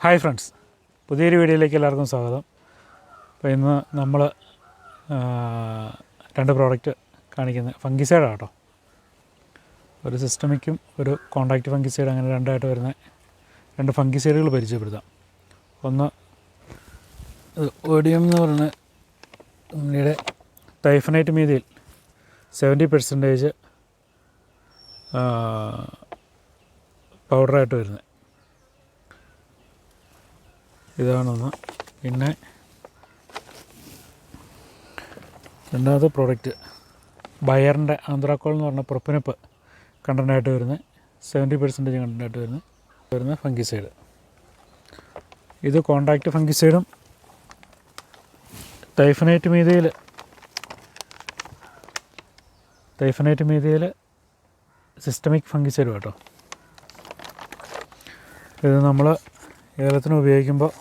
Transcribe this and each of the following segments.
Hi friends, പുതിയൊരു വീഡിയോയിലേക്ക് എല്ലാവർക്കും സ്വാഗതം. അപ്പോൾ ഇന്ന് നമ്മൾ രണ്ട് പ്രോഡക്റ്റ് കാണിക്കുന്നത് ഫംഗിസൈഡാണ് കേട്ടോ. ഒരു സിസ്റ്റമിക്കും ഒരു കോൺടാക്റ്റ് ഫംഗിസൈഡ്, അങ്ങനെ രണ്ടായിട്ട് വരുന്ന രണ്ട് ഫംഗിസൈഡുകൾ പരിചയപ്പെടുത്താം. ഒന്ന് ഓഡിയം എന്ന് പറയുന്ന കമ്പനിയുടെ ടൈഫനൈറ്റ് മീഥൈൽ 70% പൗഡറായിട്ട് വരുന്നത് ഇതാണൊന്ന്. പിന്നെ രണ്ടാമത്തെ പ്രോഡക്റ്റ് ബയറിൻ്റെ ആന്ത്രാക്കോൾ എന്ന് പറഞ്ഞ പ്രൊപ്പനപ്പ് കണ്ടൻ്റായിട്ട് വരുന്നത് 70% കണ്ടൻ്റായിട്ട് വരുന്ന ഫംഗിസൈഡ്. ഇത് കോൺടാക്റ്റ് ഫംഗിസൈഡും ടൈഫനൈറ്റ് മീഥൈൽ സിസ്റ്റമിക് ഫംഗിസൈഡും കേട്ടോ. ഇത് നമ്മൾ ഏലത്തിന് ഉപയോഗിക്കുമ്പോൾ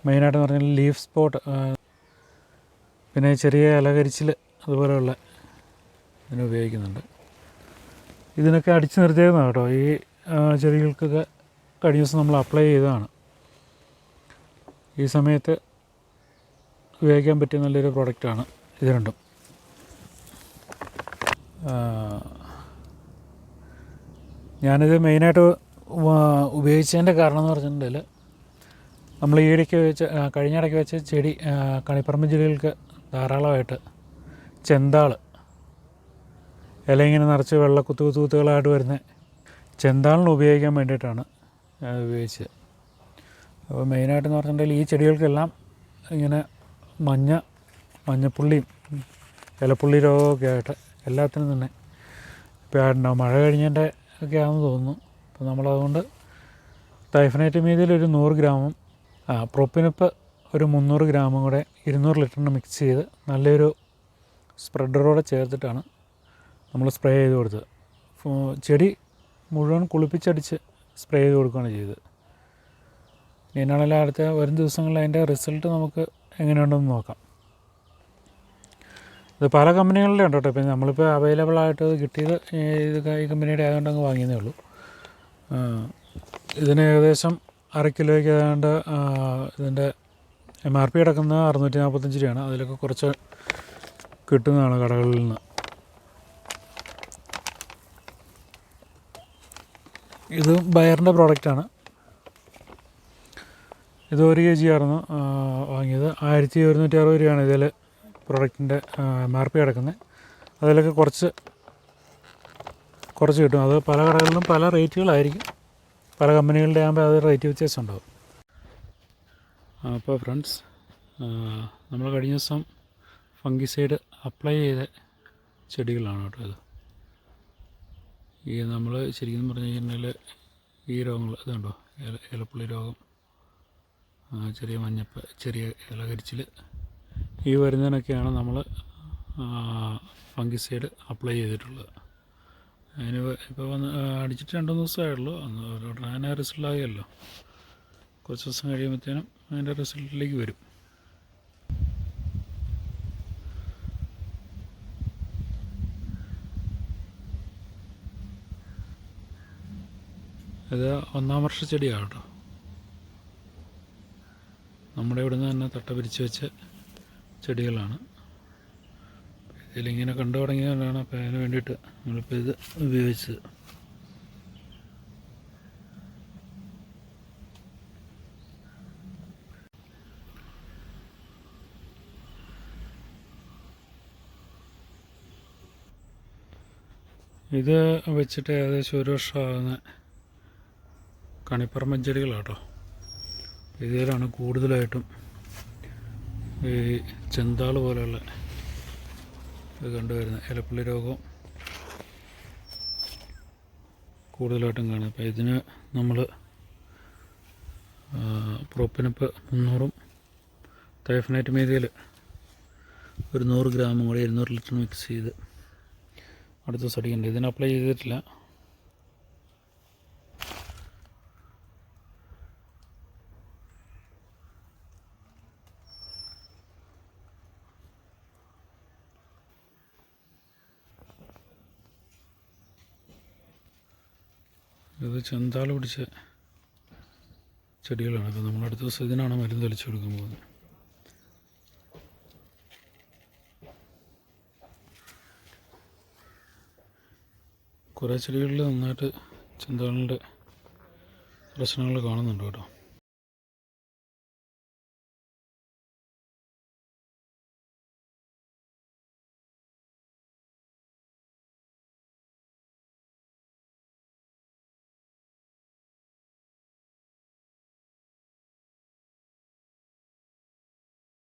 മെയിനായിട്ടെന്ന് പറഞ്ഞാൽ ലീഫ് സ്പോട്ട്, പിന്നെ ചെറിയ ഇലകരിച്ചിൽ അതുപോലെയുള്ള ഇതിന് ഉപയോഗിക്കുന്നുണ്ട്. ഇതിനൊക്കെ അടിച്ചു നിർത്തിയതാണ് കേട്ടോ. ഈ ചെടികൾക്കൊക്കെ കഴിഞ്ഞ ദിവസം നമ്മൾ അപ്ലൈ ചെയ്തതാണ്. ഈ സമയത്ത് ഉപയോഗിക്കാൻ പറ്റിയ നല്ലൊരു പ്രോഡക്റ്റാണ് ഇത് രണ്ടും. ഞാനിത് മെയിനായിട്ട് ഉപയോഗിച്ചതിൻ്റെ കാരണം എന്ന് പറഞ്ഞിട്ടുണ്ടെങ്കിൽ, നമ്മൾ കഴിഞ്ഞിടയ്ക്ക് വെച്ച ചെടി കണിപ്പറമ്പ് ചെടികൾക്ക് ധാരാളമായിട്ട് ചെന്താൾ ഇല ഇങ്ങനെ നിറച്ച് വെള്ള കുത്തുകളായിട്ട് വരുന്ന ചെന്താളിന് ഉപയോഗിക്കാൻ വേണ്ടിയിട്ടാണ് ഞാൻ ഉപയോഗിച്ചത്. അപ്പോൾ മെയിനായിട്ടെന്ന് പറഞ്ഞിട്ടുണ്ടെങ്കിൽ ഈ ചെടികൾക്കെല്ലാം ഇങ്ങനെ മഞ്ഞപ്പുള്ളിയും ഇലപ്പുള്ളി രോഗമൊക്കെ ആയിട്ട് എല്ലാത്തിനും തന്നെ ഇപ്പോൾ ആയിട്ടുണ്ടാവും. മഴ കഴിഞ്ഞതിൻ്റെ ഒക്കെ ആണെന്ന് തോന്നുന്നു. അപ്പോൾ നമ്മളതുകൊണ്ട് ടൈഫനൈറ്റ് മീഥൈൽ ഒരു 100 ഗ്രാമും പ്രൊപ്പനപ്പ് ഒരു 300 ഗ്രാമും കൂടെ 200 ലിറ്ററിന് മിക്സ് ചെയ്ത് നല്ലൊരു സ്പ്രെഡറോടെ ചേർത്തിട്ടാണ് നമ്മൾ സ്പ്രേ ചെയ്ത് കൊടുത്തത്. ചെടി മുഴുവൻ കുളിപ്പിച്ചടിച്ച് സ്പ്രേ ചെയ്ത് കൊടുക്കുകയാണ് ചെയ്തത്. ഇനിയാണെങ്കിലും അടുത്ത വരും ദിവസങ്ങളിൽ അതിൻ്റെ റിസൾട്ട് നമുക്ക് എങ്ങനെയുണ്ടെന്ന് നോക്കാം. ഇത് പല കമ്പനികളുടെ ഉണ്ട് കേട്ടോ. പിന്നെ നമ്മളിപ്പോൾ അവൈലബിൾ ആയിട്ട് കിട്ടിയത് ഈ കമ്പനിയുടെ ആയതുകൊണ്ട് അങ്ങ് വാങ്ങിയതേ ഉള്ളൂ. ഇതിന് ഏകദേശം 1/2 കിലോയ്ക്ക് ഏതാണ്ട് ഇതിൻ്റെ MRP കിടക്കുന്നത് 645 രൂപയാണ്. അതിലൊക്കെ കുറച്ച് കിട്ടുന്നതാണ് കടകളിൽ നിന്ന്. ഇത് ബയറിൻ്റെ പ്രോഡക്റ്റാണ്. ഇത് 1 kg ആയിരുന്നു വാങ്ങിയത്. 1160 രൂപയാണ് ഇതിൽ പ്രോഡക്റ്റിൻ്റെ MRP കിടക്കുന്നത്. അതിലൊക്കെ കുറച്ച് കിട്ടും. അത് പല കടകളിലും പല റേറ്റുകളായിരിക്കും. പല കമ്പനികളുടെ ആകുമ്പോൾ അത് റേറ്റ് വ്യത്യാസം ഉണ്ടാവും. അപ്പോൾ ഫ്രണ്ട്സ്, നമ്മൾ കഴിഞ്ഞ ദിവസം ഫംഗിസൈഡ് അപ്ലൈ ചെയ്ത ചെടികളാണ് കേട്ടോ ഇത്. ഈ നമ്മൾ ശരിക്കും പറഞ്ഞു കഴിഞ്ഞാൽ ഈ രോഗങ്ങൾ ഇതുണ്ടോ, ഇലപ്പുള്ളി രോഗം, ചെറിയ മഞ്ഞപ്പ്, ചെറിയ ഇലകരിച്ചിൽ, ഈ വരുന്നതിനൊക്കെയാണ് നമ്മൾ ഫംഗിസൈഡ് അപ്ലൈ ചെയ്തിട്ടുള്ളത്. അതിന് ഇപ്പോൾ അടിച്ചിട്ട് 2-3 ദിവസമായുള്ളൂ. അതിന് റിസൾട്ടാകിയല്ലോ. കുറച്ച് ദിവസം കഴിയുമ്പോഴത്തേനും അതിൻ്റെ റിസൾട്ടിലേക്ക് വരും. ഇത് 1-ാം വർഷ ചെടിയാണ് കേട്ടോ. നമ്മുടെ ഇവിടുന്ന് തന്നെ തട്ട പിരിച്ച് വെച്ച ചെടികളാണ്. ഇതിലിങ്ങനെ കണ്ടു തുടങ്ങിയതുകൊണ്ടാണ് അപ്പോൾ അതിന് വേണ്ടിയിട്ട് നമ്മളിപ്പോൾ ഇത് ഉപയോഗിച്ചത്. ഇത് വെച്ചിട്ട് ഏകദേശം 1 വർഷമാകുന്ന കണിപ്പറമ്പൻ ചെടികളാട്ടോ. ഇതിലാണ് കൂടുതലായിട്ടും ഈ ചെന്താൾ പോലെയുള്ള ഇത് കണ്ടുവരുന്നത്. ഇലപ്പുള്ളി രോഗം കൂടുതലായിട്ടും കാണും. അപ്പോൾ ഇതിന് നമ്മൾ പ്രൊപ്പനപ്പ് 300-ഉം ടൈഫനൈറ്റ് മീഥൈൽ ഒരു 100 ഗ്രാമും കൂടി 200 ലിറ്റർ മിക്സ് ചെയ്ത് അടുത്ത ദിവസം അടിക്കേണ്ടത്. ഇതിന് അപ്ലൈ ചെയ്തിട്ടില്ല. ഇത് ചെന്താൾ പിടിച്ച് ചെടികളാണ്. അപ്പോൾ നമ്മളടുത്ത ദിവസം ഇതിനാണ് മരുന്ന് തെളിച്ച് കൊടുക്കാൻ പോകുന്നത്. കുറേ ചെടികളിൽ നന്നായിട്ട് ചെന്തകളുടെ പ്രശ്നങ്ങൾ കാണുന്നുണ്ട് കേട്ടോ.